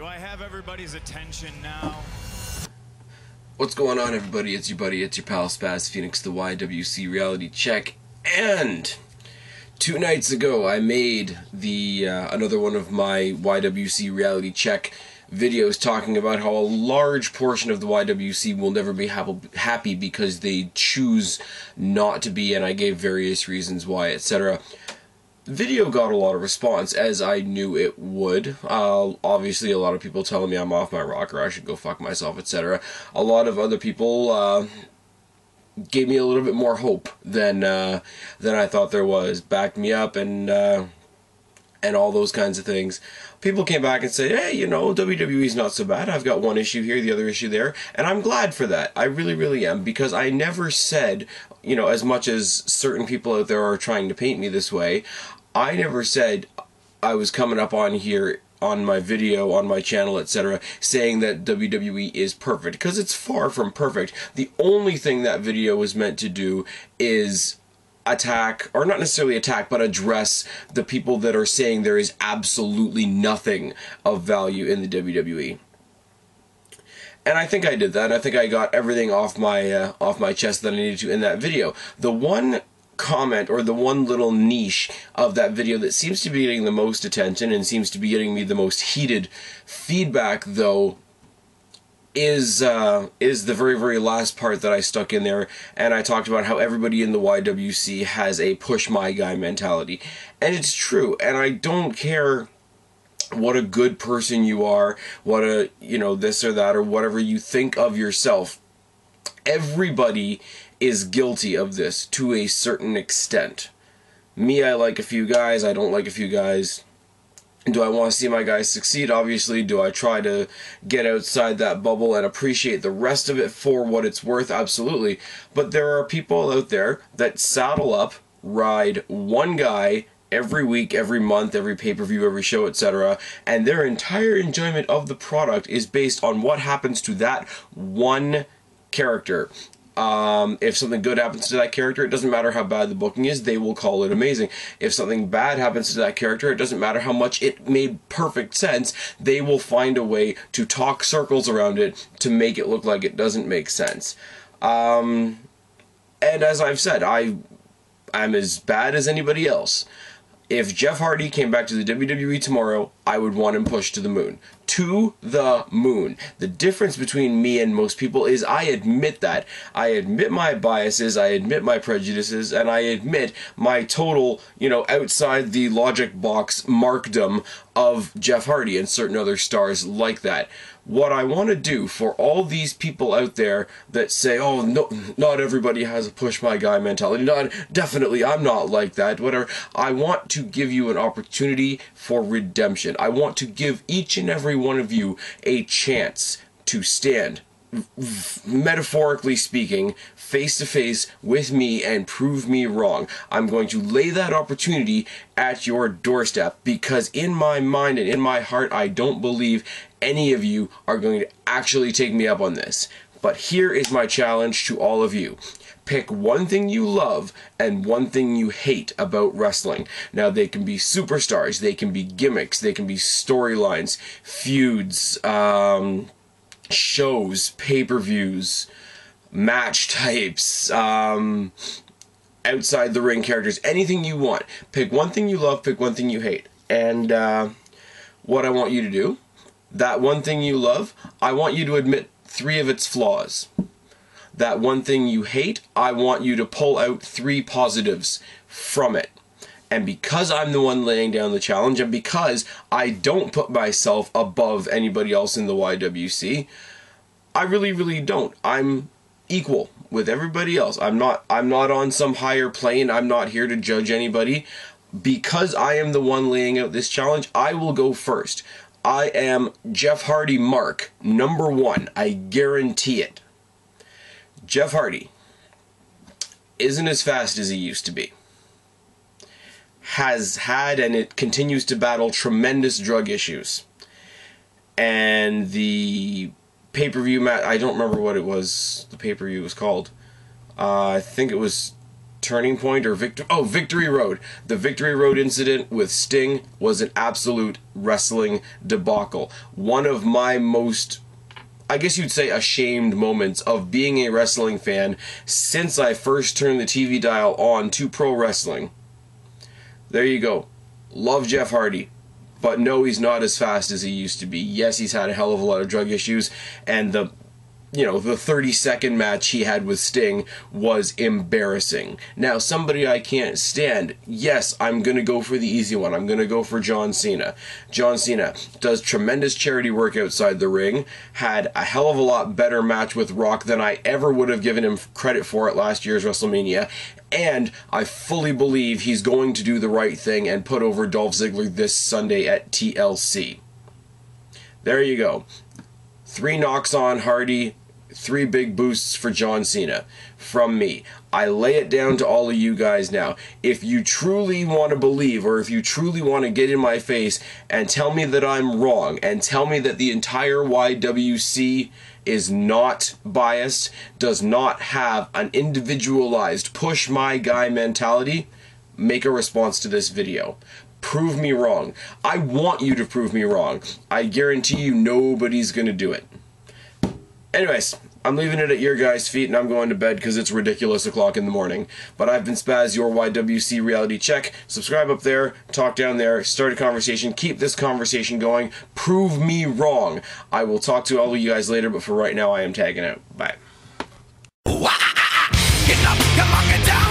Do I have everybody's attention now? What's going on, everybody? It's your buddy, it's your pal SpazPhoenix, the YWC reality check. And 2 nights ago, I made the another one of my YWC reality check videos talking about how a large portion of the YWC will never be happy because they choose not to be, and I gave various reasons why, etc. The video got a lot of response, as I knew it would. Obviously, a lot of people telling me I'm off my rocker, I should go fuck myself, etc. A lot of other people gave me a little bit more hope than I thought there was, backed me up, and all those kinds of things. People came back and said, hey, you know, WWE's not so bad. I've got one issue here, the other issue there, and I'm glad for that. I really, really am, because I never said, you know, as much as certain people out there are trying to paint me this way, I never said I was coming up on here on my video, on my channel, etc., saying that WWE is perfect, because it's far from perfect. The only thing that video was meant to do is attack, or not necessarily attack, but address the people that are saying there is absolutely nothing of value in the WWE. And I think I did that. I think I got everything off my chest that I needed to in that video. The one comment, or the one little niche of that video that seems to be getting the most attention and seems to be getting me the most heated feedback, though, is the very, very last part that I stuck in there, and I talked about how everybody in the YWC has a push my guy mentality. And it's true, and I don't care what a good person you are, what a, you know, this or that, or whatever you think of yourself. Everybody is guilty of this to a certain extent. Me, I like a few guys, I don't like a few guys. Do I want to see my guys succeed? Obviously. Do I try to get outside that bubble and appreciate the rest of it for what it's worth? Absolutely. But there are people out there that saddle up, ride one guy every week, every month, every pay-per-view, every show, etc., and their entire enjoyment of the product is based on what happens to that one character. If something good happens to that character, it doesn't matter how bad the booking is, they will call it amazing. If something bad happens to that character, it doesn't matter how much it made perfect sense, they will find a way to talk circles around it to make it look like it doesn't make sense. And as I've said, I'm as bad as anybody else. If Jeff Hardy came back to the WWE tomorrow, I would want him pushed to the moon. To the moon. The difference between me and most people is I admit that. I admit my biases, I admit my prejudices, and I admit my total, you know, outside the logic box markdom of Jeff Hardy and certain other stars like that. What I want to do for all these people out there that say, oh, no, not everybody has a push my guy mentality, definitely I'm not like that, whatever, I want to give you an opportunity for redemption. I want to give each and every one of you a chance to stand, metaphorically speaking, face to face with me and prove me wrong. I'm going to lay that opportunity at your doorstep, because in my mind and in my heart, I don't believe any of you are going to actually take me up on this. But here is my challenge to all of you. Pick one thing you love and one thing you hate about wrestling. Now, they can be superstars, they can be gimmicks, they can be storylines, feuds, shows, pay-per-views, match types, outside the ring characters, anything you want. Pick one thing you love, pick one thing you hate. And what I want you to do, that one thing you love, I want you to admit 3 of its flaws. That one thing you hate, I want you to pull out 3 positives from it. And because I'm the one laying down the challenge, and because I don't put myself above anybody else in the YWC, I really, really don't. I'm equal with everybody else. I'm not on some higher plane. I'm not here to judge anybody. Because I am the one laying out this challenge, I will go first. I am Jeff Hardy Mark, #1. I guarantee it. Jeff Hardy isn't as fast as he used to be. Has had, and it continues to battle, tremendous drug issues. And the pay-per-view match, I don't remember what it was, the pay-per-view was called. I think it was Turning Point or Victory Road. The Victory Road incident with Sting was an absolute wrestling debacle. One of my most, I guess you'd say, ashamed moments of being a wrestling fan since I first turned the TV dial on to pro wrestling. There you go. Love Jeff Hardy, but no, he's not as fast as he used to be. Yes, he's had a hell of a lot of drug issues, and the 30-second match he had with Sting was embarrassing. Now, somebody I can't stand, yes, I'm going to go for the easy one. I'm going to go for John Cena. John Cena does tremendous charity work outside the ring, had a hell of a lot better match with Rock than I ever would have given him credit for at last year's WrestleMania, and I fully believe he's going to do the right thing and put over Dolph Ziggler this Sunday at TLC. There you go. 3 knocks on Hardy, 3 big boosts for John Cena from me. I lay it down to all of you guys now. If you truly want to believe, or if you truly want to get in my face and tell me that I'm wrong, and tell me that the entire YWC is not biased, does not have an individualized push my guy mentality, make a response to this video. Prove me wrong. I want you to prove me wrong. I guarantee you nobody's gonna do it. Anyways, I'm leaving it at your guys' feet and I'm going to bed because it's ridiculous o'clock in the morning. But I've been Spaz, your YWC reality check. Subscribe up there, talk down there, start a conversation, keep this conversation going, prove me wrong. I will talk to all of you guys later, but for right now I am tagging out. Bye. Get up, come on, get down.